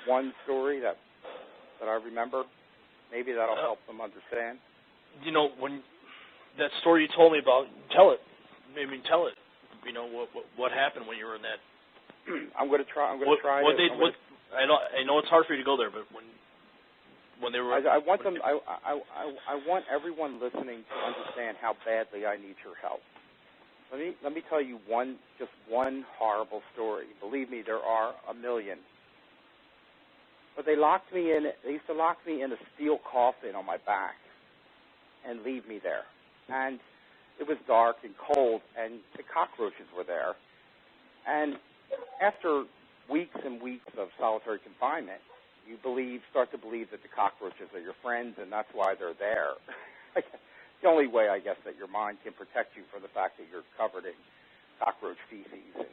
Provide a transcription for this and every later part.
one story that I remember. Maybe that'll help them understand. You know, when that story you told me about, tell it. Maybe tell it. You know, what happened when you were in that? I'm going to try. I know it's hard for you to go there, but when they were, I want them. I want everyone listening to understand how badly I need your help. Let me tell you just one horrible story. Believe me, there are a million. But they used to lock me in a steel coffin on my back and leave me there. And it was dark and cold, and the cockroaches were there. And after weeks and weeks of solitary confinement, you start to believe that the cockroaches are your friends, and that's why they're there. The only way, I guess, that your mind can protect you from the fact that you're covered in cockroach feces.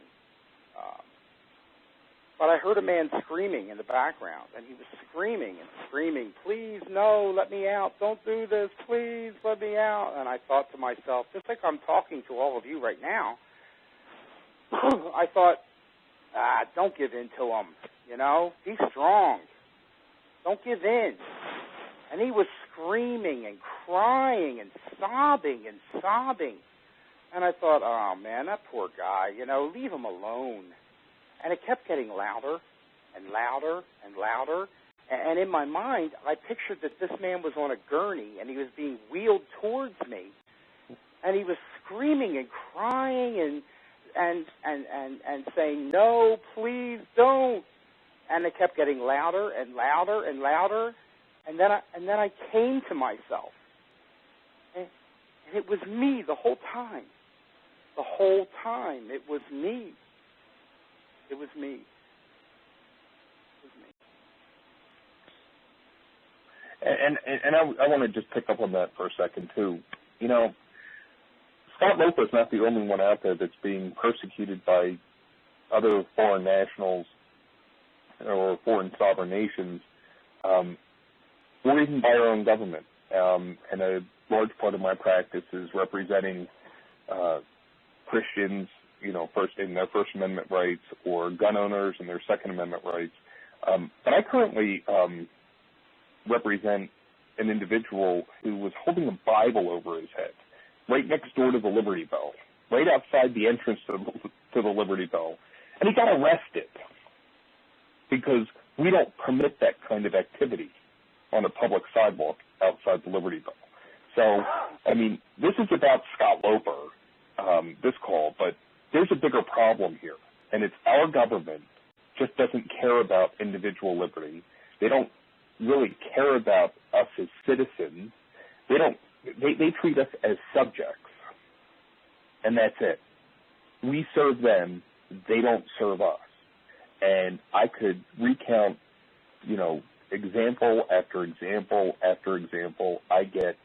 But I heard a man screaming in the background, and he was screaming and screaming, "Please, no, let me out. Don't do this. Please, let me out." And I thought to myself, just like I'm talking to all of you right now, I thought, don't give in to him, you know. Be strong. Don't give in. And he was screaming and crying and sobbing. And I thought, oh, man, that poor guy, you know, leave him alone. And it kept getting louder and louder and louder. And in my mind, I pictured that this man was on a gurney and he was being wheeled towards me. And he was screaming and crying and saying, "No, please don't." And it kept getting louder and louder and louder. And then I came to myself. And it was me the whole time. The whole time it was me. It was me. And I want to just pick up on that for a second, too. You know, Scott Loper is not the only one out there that's being persecuted by other foreign nationals or foreign sovereign nations, or even by our own government. And a large part of my practice is representing Christians, you know, first in their First Amendment rights, or gun owners in their Second Amendment rights. But I currently represent an individual who was holding a Bible over his head, right next door to the Liberty Bell, right outside the entrance to the Liberty Bell. And he got arrested because we don't permit that kind of activity on a public sidewalk outside the Liberty Bell. So, I mean, this is about Scott Loper, this call, but there's a bigger problem here, and it's our government just doesn't care about individual liberty. They don't really care about us as citizens. They treat us as subjects, and that's it. We serve them, they don't serve us. And I could recount, you know, example after example after example. I get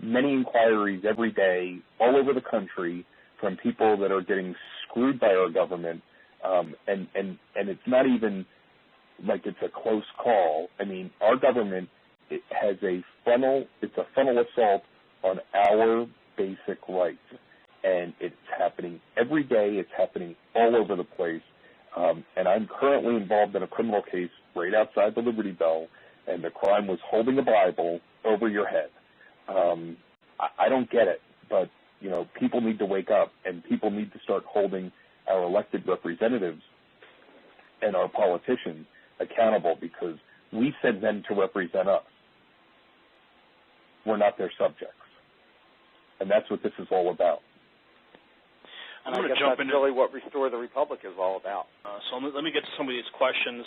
many inquiries every day all over the country from people that are getting screwed by our government, and it's not even like it's a close call. I mean, our government has a frontal assault on our basic rights, and it's happening every day. It's happening all over the place, and I'm currently involved in a criminal case right outside the Liberty Bell, and the crime was holding a Bible over your head. I don't get it, but, you know, people need to wake up, and people need to start holding our elected representatives and our politicians accountable, because we send them to represent us. We're not their subjects. And that's what this is all about. And I guess that's really what Restore the Republic is all about. So let me get to some of these questions.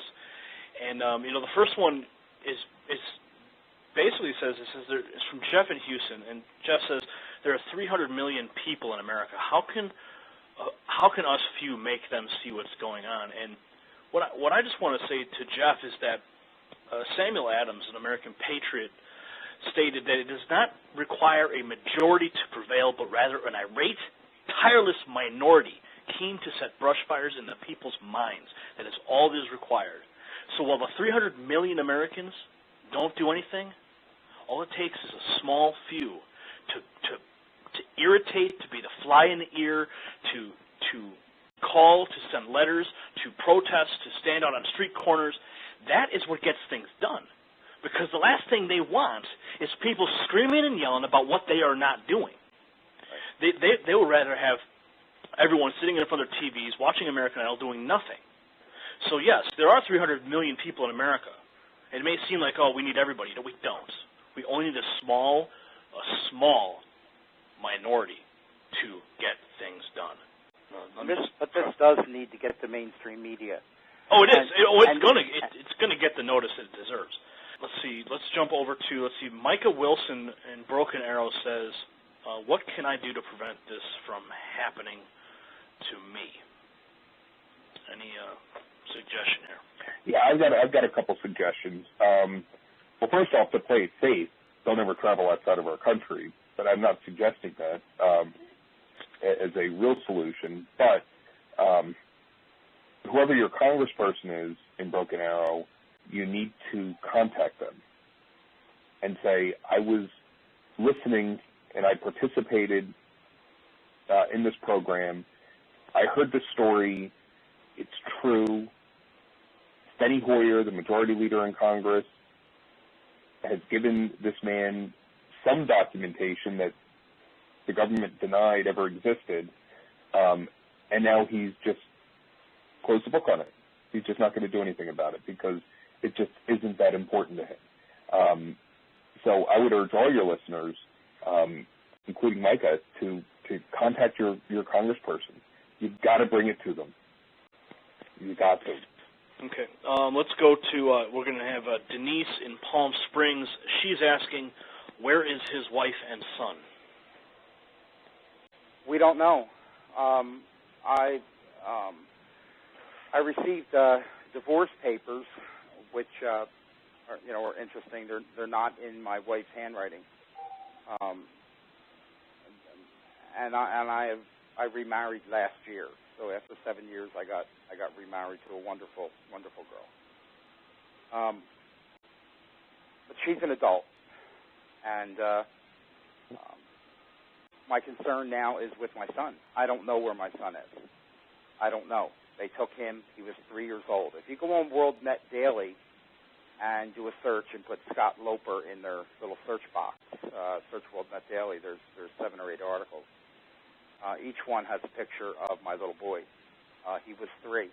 And, you know, the first one is basically says, it's from Jeff in Houston. And Jeff says, there are 300 million people in America. How can us few make them see what's going on? And what I just want to say to Jeff is that Samuel Adams, an American patriot, stated that it does not require a majority to prevail, but rather an irate, tireless minority keen to set brush fires in the people's minds. That is all that is required. So while the 300 million Americans don't do anything, all it takes is a small few to irritate, to be the fly in the ear, to call, to send letters, to protest, to stand out on street corners. that is what gets things done. Because the last thing they want is people screaming and yelling about what they are not doing. They would rather have everyone sitting in front of their TVs watching American Idol doing nothing. So, yes, there are 300 million people in America. It may seem like, oh, we need everybody. No, we don't. We only need a small minority to get things done. But this does need to get the mainstream media. Oh, it is. It's gonna get the notice it deserves. Let's see. Let's jump over to Micah Wilson in Broken Arrow says, "What can I do to prevent this from happening to me?" Any suggestion here? Yeah, I've got a couple suggestions. Well, first off, to play it safe, don't ever travel outside of our country. But I'm not suggesting that as a real solution. But whoever your congressperson is in Broken Arrow, you need to contact them and say, I was listening and I participated in this program. I heard the story. It's true. Steny Hoyer, the majority leader in Congress, has given this man some documentation that the government denied ever existed, and now he's just closed the book on it. He's just not going to do anything about it because it just isn't that important to him. So I would urge all your listeners, including Micah, to contact your congressperson. You've got to bring it to them. You've got to. Okay. Let's go to, we're going to have Denise in Palm Springs. She's asking, where is his wife and son? We don't know. I received divorce papers, which are interesting. They're not in my wife's handwriting, and I remarried last year. So after 7 years, I got remarried to a wonderful girl. But she's an adult, and my concern now is with my son. I don't know where my son is. I don't know. They took him. He was 3 years old. If you go on WorldNet Daily and do a search and put Scott Loper in their little search box, search WorldNet Daily, there's 7 or 8 articles. Each one has a picture of my little boy. He was 3.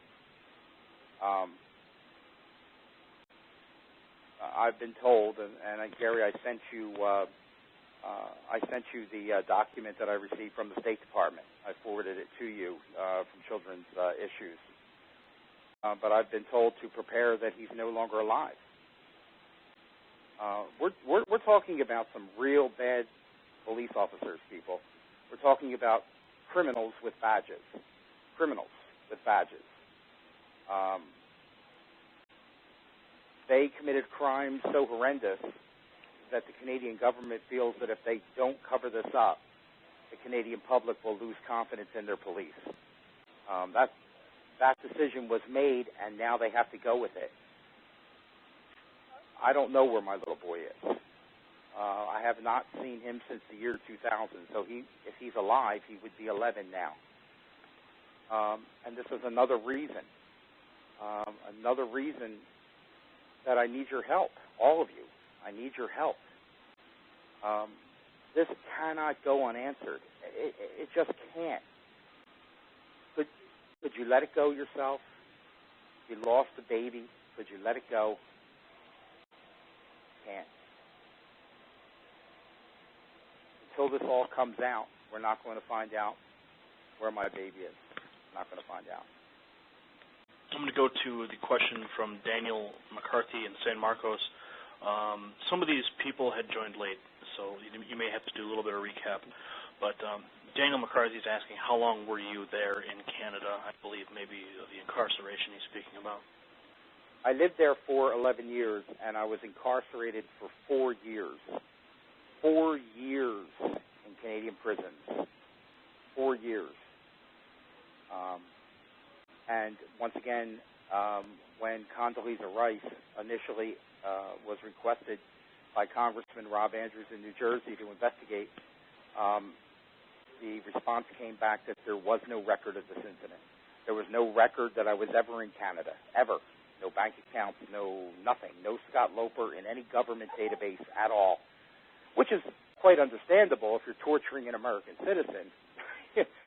I've been told, and Gary, I sent you the document that I received from the State Department. I forwarded it to you from Children's Issues. But I've been told to prepare that he's no longer alive. We're talking about some real bad police officers, people. We're talking about criminals with badges. Criminals with badges. They committed crimes so horrendous that the Canadian government feels that if they don't cover this up, the Canadian public will lose confidence in their police. That decision was made, and now they have to go with it. I don't know where my little boy is. I have not seen him since the year 2000, so if he's alive, he would be 11 now. And this is another reason that I need your help, all of you. I need your help. This cannot go unanswered. It just can't. Could you let it go yourself? You lost a baby. Could you let it go? Can't. Until this all comes out, we're not going to find out where my baby is. We're not going to find out. I'm going to go to the question from Daniel McCarthy in San Marcos. Some of these people had joined late, so you may have to do a little bit of recap. But Daniel McCarthy is asking, how long were you there in Canada? I believe maybe the incarceration he's speaking about. I lived there for 11 years, and I was incarcerated for 4 years. 4 years in Canadian prisons. 4 years. And once again, when Condoleezza Rice initially was requested by Congressman Rob Andrews in New Jersey to investigate, the response came back that there was no record of this incident. There was no record that I was ever in Canada, ever. no bank accounts, no nothing, no Scott Loper in any government database at all, which is quite understandable if you're torturing an American citizen.